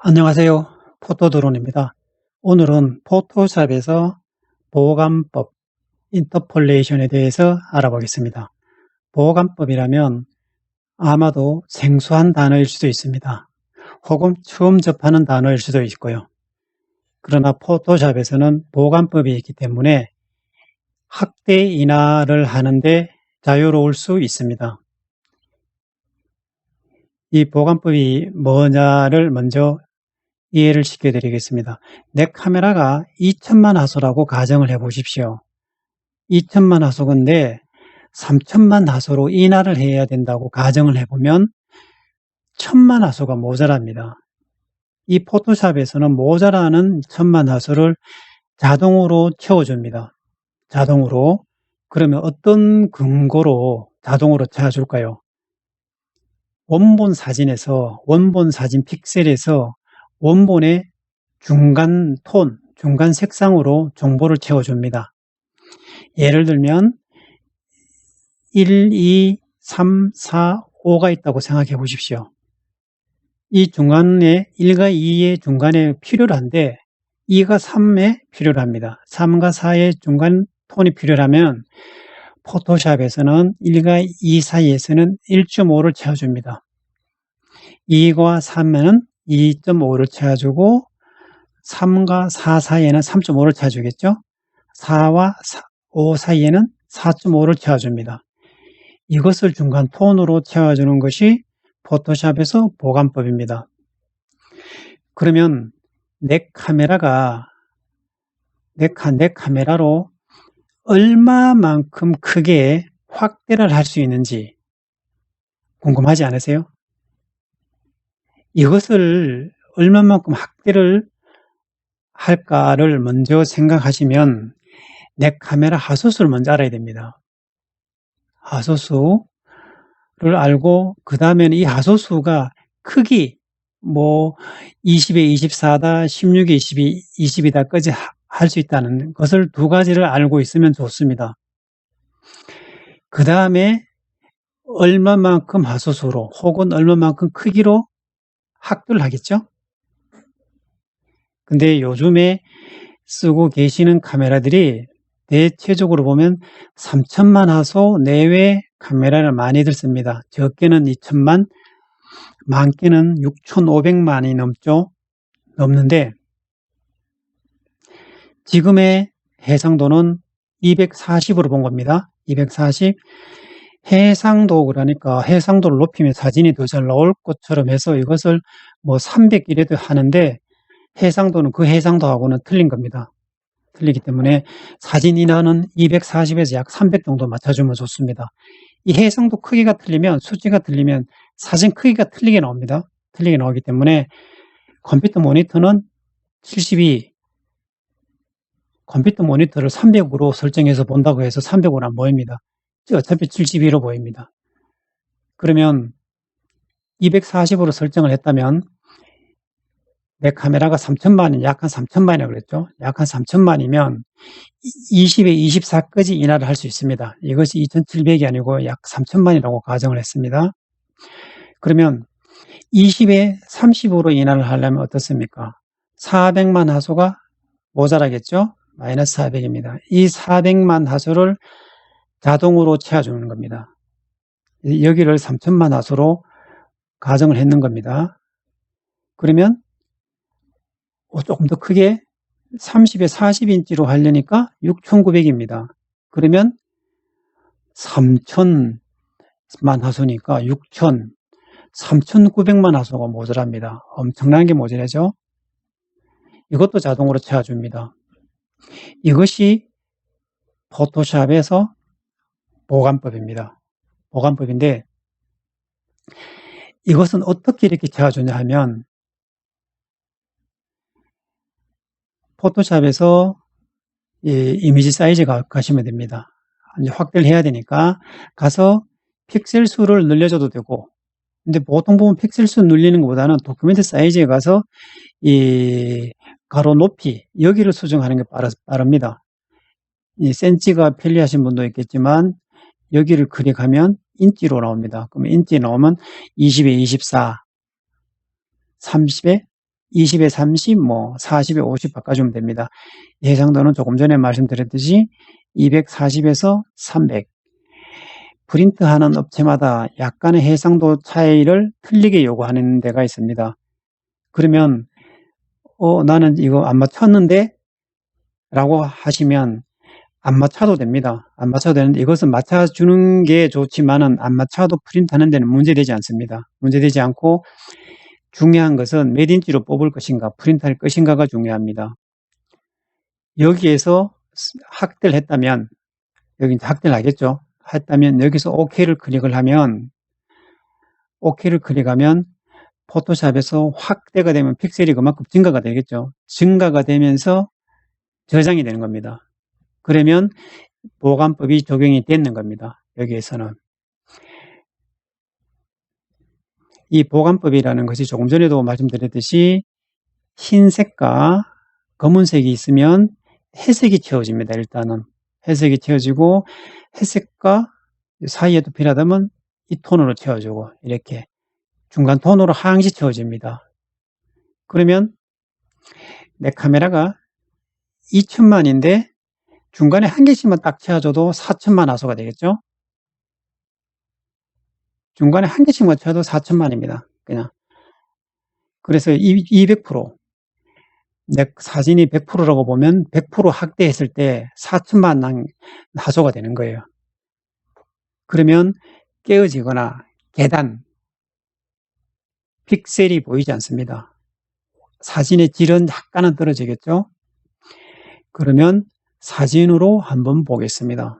안녕하세요. 포토드론입니다. 오늘은 포토샵에서 보호관법, 인터폴레이션에 대해서 알아보겠습니다. 보호관법이라면 아마도 생소한 단어일 수도 있습니다. 혹은 처음 접하는 단어일 수도 있고요. 그러나 포토샵에서는 보호관법이 있기 때문에 확대 인하를 하는데 자유로울 수 있습니다. 이 보호관법이 뭐냐를 먼저 이해를 시켜드리겠습니다. 내 카메라가 2천만 화소라고 가정을 해보십시오. 2천만 화소인데 3천만 화소로 인하를 해야 된다고 가정을 해보면 1천만 화소가 모자랍니다. 이 포토샵에서는 모자라는 1천만 화소를 자동으로 채워줍니다. 자동으로. 그러면 어떤 근거로 자동으로 채워줄까요? 원본 사진 픽셀에서 원본의 중간 톤, 중간 색상으로 정보를 채워줍니다. 예를 들면 1, 2, 3, 4, 5가 있다고 생각해 보십시오. 이 중간에 1과 2의 중간에 필요로 한데 2가 3에 필요로 합니다. 3과 4의 중간 톤이 필요하면 포토샵에서는 1과 2 사이에서는 1.5를 채워줍니다. 2과 3에는 2.5를 채워주고 3과 4 사이에는 3.5를 채워주겠죠. 4와 5 사이에는 4.5를 채워줍니다. 이것을 중간 톤으로 채워주는 것이 포토샵에서 보관법입니다. 그러면 내 카메라로 얼마만큼 크게 확대를 할 수 있는지 궁금하지 않으세요? 이것을 얼마만큼 확대를 할까를 먼저 생각하시면 내 카메라 화소수를 먼저 알아야 됩니다. 화소수를 알고 그 다음에는 이 화소수가 크기 20에 24다, 16에 20이다까지 할 수 있다는 것을 두 가지를 알고 있으면 좋습니다. 그 다음에 얼마만큼 화소수로 혹은 얼마만큼 크기로 확대를 하겠죠. 근데 요즘에 쓰고 계시는 카메라들이 대체적으로 보면 3천만 화소 내외 카메라를 많이들 씁니다. 적게는 2천만, 많게는 6,500만이 넘는데 지금의 해상도는 240으로 본 겁니다. 240. 해상도, 그러니까 해상도를 높이면 사진이 더 잘 나올 것처럼 해서 이것을 300 이래도 하는데 해상도는 그 해상도하고는 틀린 겁니다. 틀리기 때문에 사진 인하는 240에서 약 300 정도 맞춰주면 좋습니다. 이 해상도 크기가 틀리면, 수치가 틀리면 사진 크기가 틀리게 나옵니다. 틀리게 나오기 때문에 컴퓨터 모니터는 72, 컴퓨터 모니터를 300으로 설정해서 본다고 해서 300으로 안 보입니다. 어차피 72로 보입니다. 그러면 240으로 설정을 했다면 내 카메라가 3천만이, 약 한 3천만이라고 그랬죠. 약 한 3천만이면 20에 24까지 인하를 할 수 있습니다. 이것이 2700이 아니고 약 3천만이라고 가정을 했습니다. 그러면 20에 30으로 인하를 하려면 어떻습니까? 400만 화소가 모자라겠죠? 마이너스 400입니다. 이 400만 화소를 자동으로 채워주는 겁니다. 여기를 3천만 화소로 가정을 했는 겁니다. 그러면 조금 더 크게 30에 40인치로 하려니까 6,900입니다. 그러면 3천만 화소니까 3,900만 화소가 모자랍니다. 엄청난 게 모자라죠? 이것도 자동으로 채워줍니다. 이것이 포토샵에서 보관법입니다. 보관법인데 이것은 어떻게 이렇게 채워주냐 하면 포토샵에서 이미지 사이즈 가시면 됩니다. 이제 확대를 해야 되니까 가서 픽셀 수를 늘려줘도 되고, 근데 보통 보면 픽셀 수 늘리는 것보다는 도큐멘트 사이즈에 가서 이 가로 높이 여기를 수정하는 게 빠릅니다. 이 센치가 편리하신 분도 있겠지만 여기를 클릭하면 인치로 나옵니다. 그러면 인치 나오면 20에 24, 30에 20에 30, 뭐 40에 50 바꿔주면 됩니다. 해상도는 조금 전에 말씀드렸듯이 240에서 300. 프린트하는 업체마다 약간의 해상도 차이를 틀리게 요구하는 데가 있습니다. 그러면 나는 이거 안 맞췄는데 라고 하시면 안 맞춰도 됩니다. 안 맞춰도 되는데 이것은 맞춰주는 게 좋지만은 안 맞춰도 프린트하는 데는 문제되지 않습니다. 문제되지 않고 중요한 것은 몇 인치로 뽑을 것인가 프린트할 것인가가 중요합니다. 여기에서 확대를 했다면 여기 이제 확대를 하겠죠. 했다면 여기서 OK를 클릭하면 포토샵에서 확대가 되면 픽셀이 그만큼 증가가 되겠죠. 증가가 되면서 저장이 되는 겁니다. 그러면 보관법이 적용이 되는 겁니다. 여기에서는. 이 보관법이라는 것이 조금 전에도 말씀드렸듯이 흰색과 검은색이 있으면 회색이 채워집니다. 일단은 회색이 채워지고 회색과 사이에도 필요하다면 이 톤으로 채워주고 이렇게 중간 톤으로 하향시 채워집니다. 그러면 내 카메라가 2천만인데 중간에 한 개씩만 딱 채워줘도 4천만 화소가 되겠죠? 중간에 한 개씩만 채워도 4천만입니다. 그냥. 그래서 200%. 내 사진이 100%라고 보면 100% 확대했을 때 4천만 화소가 되는 거예요. 그러면 깨어지거나 계단, 픽셀이 보이지 않습니다. 사진의 질은 약간은 떨어지겠죠? 그러면 사진으로 한번 보겠습니다.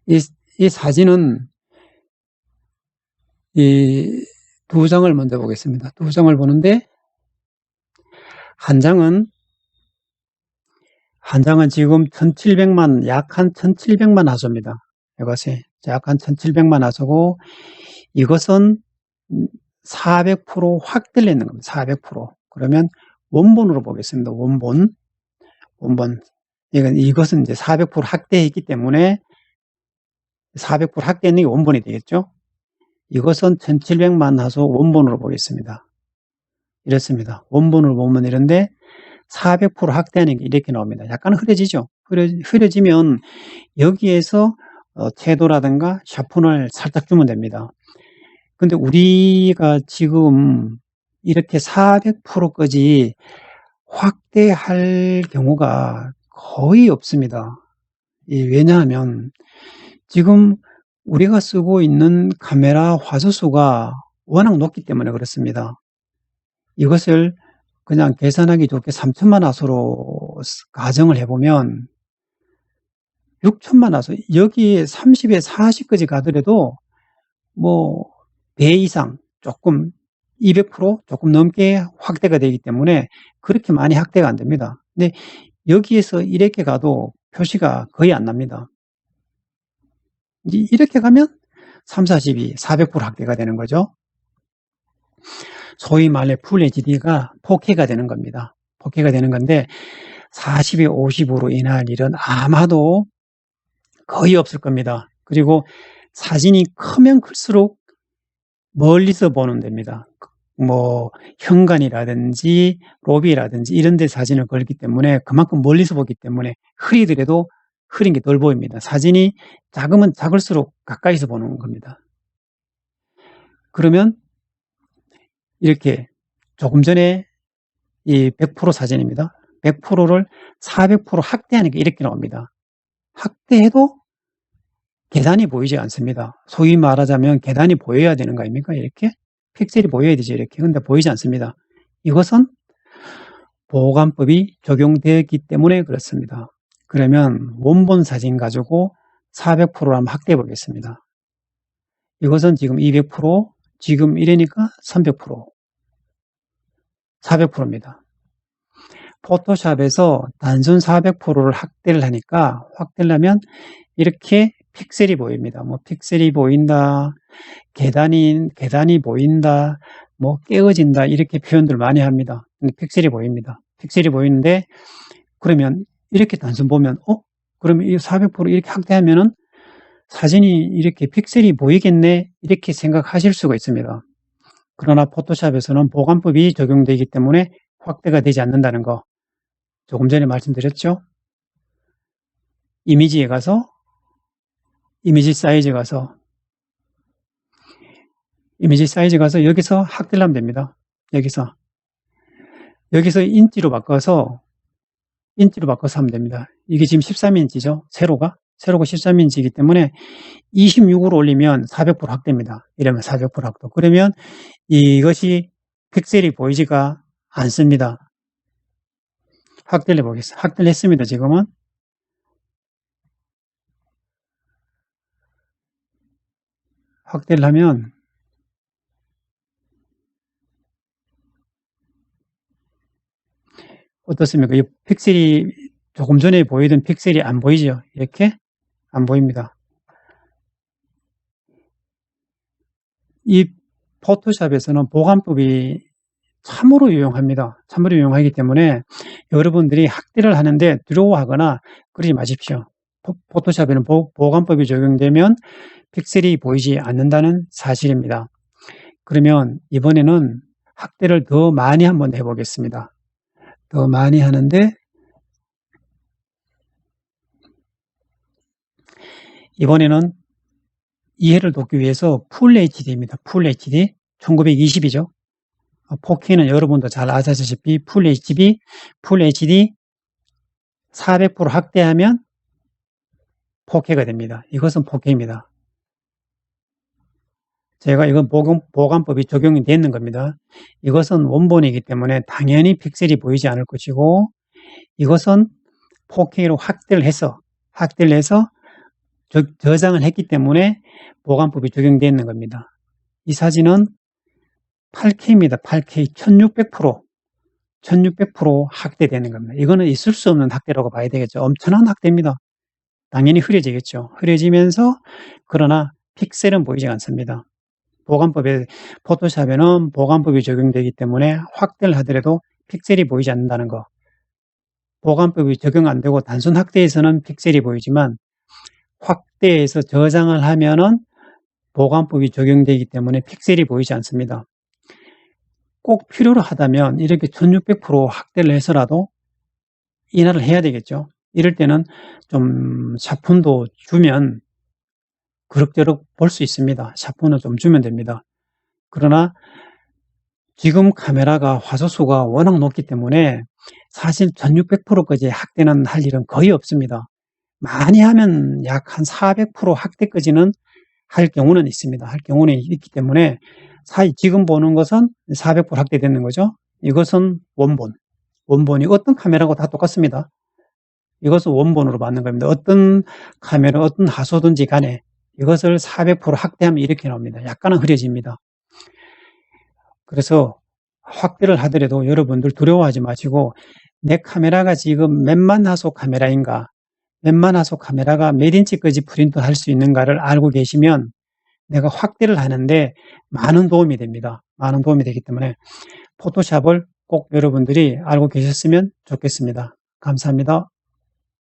이 사진은 이 두 장을 먼저 보겠습니다. 두 장을 보는데 한 장은 지금 1700만, 약 한 1700만 화소입니다. 이것이 약 한 1700만 화소고 이것은 400% 확대를 했는 겁니다. 400%. 그러면 원본으로 보겠습니다. 원본. 이것은 이제 400% 확대했기 때문에 400% 확대했는 게 원본이 되겠죠. 이것은 1700만 화소 원본으로 보겠습니다. 이렇습니다. 원본으로 보면 이런데 400% 확대하는 게 이렇게 나옵니다. 약간 흐려지죠. 흐려지면 여기에서 채도라든가 샤픈을 살짝 주면 됩니다. 근데 우리가 지금 이렇게 400%까지 확대할 경우가 거의 없습니다. 왜냐하면 지금 우리가 쓰고 있는 카메라 화소수가 워낙 높기 때문에 그렇습니다. 이것을 그냥 계산하기 좋게 3천만 화소로 가정을 해보면 6천만 화소, 여기에 30에 40까지 가더라도 뭐 배 이상 조금 200% 조금 넘게 확대가 되기 때문에 그렇게 많이 확대가 안 됩니다. 근데 여기에서 이렇게 가도 표시가 거의 안 납니다. 이렇게 가면 3, 42, 400% 확대가 되는 거죠. 소위 말해 풀 HD가 4K가 되는 겁니다. 4K가 되는 건데 40에 50으로 인한 일은 아마도 거의 없을 겁니다. 그리고 사진이 크면 클수록 멀리서 보는 데입니다. 뭐 현관이라든지 로비라든지 이런 데 사진을 걸기 때문에 그만큼 멀리서 보기 때문에 흐리더라도 흐린 게 덜 보입니다. 사진이 작으면 작을수록 가까이서 보는 겁니다. 그러면 이렇게 조금 전에 이 100% 사진입니다. 100%를 400% 확대하는 게 이렇게 나옵니다. 확대해도 계단이 보이지 않습니다. 소위 말하자면 계단이 보여야 되는 거 아닙니까? 이렇게 픽셀이 보여야 되죠. 이렇게. 근데 보이지 않습니다. 이것은 보관법이 적용되었기 때문에 그렇습니다. 그러면 원본 사진 가지고 400%로 한번 확대해 보겠습니다. 이것은 지금 200%, 지금 이러니까 300%, 400%입니다. 포토샵에서 단순 400%를 확대를 하니까 확대를 하면 이렇게 픽셀이 보입니다. 뭐 픽셀이 보인다, 계단이 보인다, 뭐 깨어진다 이렇게 표현들 많이 합니다. 근데 픽셀이 보입니다. 픽셀이 보이는데 그러면 이렇게 단순 보면 그러면 이 400% 이렇게 확대하면은 사진이 이렇게 픽셀이 보이겠네 이렇게 생각하실 수가 있습니다. 그러나 포토샵에서는 보관법이 적용되기 때문에 확대가 되지 않는다는 거 조금 전에 말씀드렸죠. 이미지에 가서 이미지 사이즈 가서 여기서 확대를 하면 됩니다. 여기서 인치로 바꿔서 하면 됩니다. 이게 지금 13인치죠. 세로가 13인치이기 때문에 26으로 올리면 400% 확대입니다. 이러면 400% 확대. 그러면 이것이 픽셀이 보이지가 않습니다. 확대를 해보겠습니다. 확대를 했습니다. 지금은 확대를 하면 어떻습니까? 이 픽셀이 조금 전에 보이던 픽셀이 안 보이죠? 이렇게 안 보입니다. 이 포토샵에서는 보관법이 참으로 유용합니다. 참으로 유용하기 때문에 여러분들이 확대를 하는데 두려워하거나 그러지 마십시오. 포토샵에는 보관법이 적용되면 픽셀이 보이지 않는다는 사실입니다. 그러면 이번에는 확대를 더 많이 한번 해보겠습니다. 더 많이 하는데 이번에는 이해를 돕기 위해서 풀 HD입니다. 풀 HD 1920이죠. 4K는 여러분도 잘 아시다시피 풀 HD 400% 확대하면 4K가 됩니다. 이것은 4K입니다. 제가 이건 보관법이 적용이 되는 겁니다. 이것은 원본이기 때문에 당연히 픽셀이 보이지 않을 것이고 이것은 4K로 확대를 해서 저장을 했기 때문에 보관법이 적용되는 겁니다. 이 사진은 8K입니다. 8K 1600% 확대되는 겁니다. 이거는 있을 수 없는 확대라고 봐야 되겠죠. 엄청난 확대입니다. 당연히 흐려지겠죠. 흐려지면서 그러나 픽셀은 보이지 않습니다. 포토샵에는 보관법이 적용되기 때문에 확대를 하더라도 픽셀이 보이지 않는다는 거. 보관법이 적용 안 되고 단순 확대에서는 픽셀이 보이지만 확대해서 저장을 하면은 보관법이 적용되기 때문에 픽셀이 보이지 않습니다. 꼭 필요로 하다면 이렇게 1600% 확대를 해서라도 인하를 해야 되겠죠. 이럴 때는 좀 샤폰도 주면 그럭저럭 볼 수 있습니다. 샤폰을 좀 주면 됩니다. 그러나 지금 카메라가 화소수가 워낙 높기 때문에 사실 1600%까지 확대는 할 일은 거의 없습니다. 많이 하면 약 한 400% 확대까지는 할 경우는 있습니다. 할 경우는 있기 때문에 지금 보는 것은 400% 확대되는 거죠. 이것은 원본이 어떤 카메라고 다 똑같습니다. 이것은 원본으로 맞는 겁니다. 어떤 카메라, 어떤 하소든지 간에 이것을 400% 확대하면 이렇게 나옵니다. 약간은 흐려집니다. 그래서 확대를 하더라도 여러분들 두려워하지 마시고 내 카메라가 지금 몇만 화소 카메라인가, 몇만 화소 카메라가 몇 인치까지 프린트 할 수 있는가를 알고 계시면 내가 확대를 하는데 많은 도움이 됩니다. 많은 도움이 되기 때문에 포토샵을 꼭 여러분들이 알고 계셨으면 좋겠습니다. 감사합니다.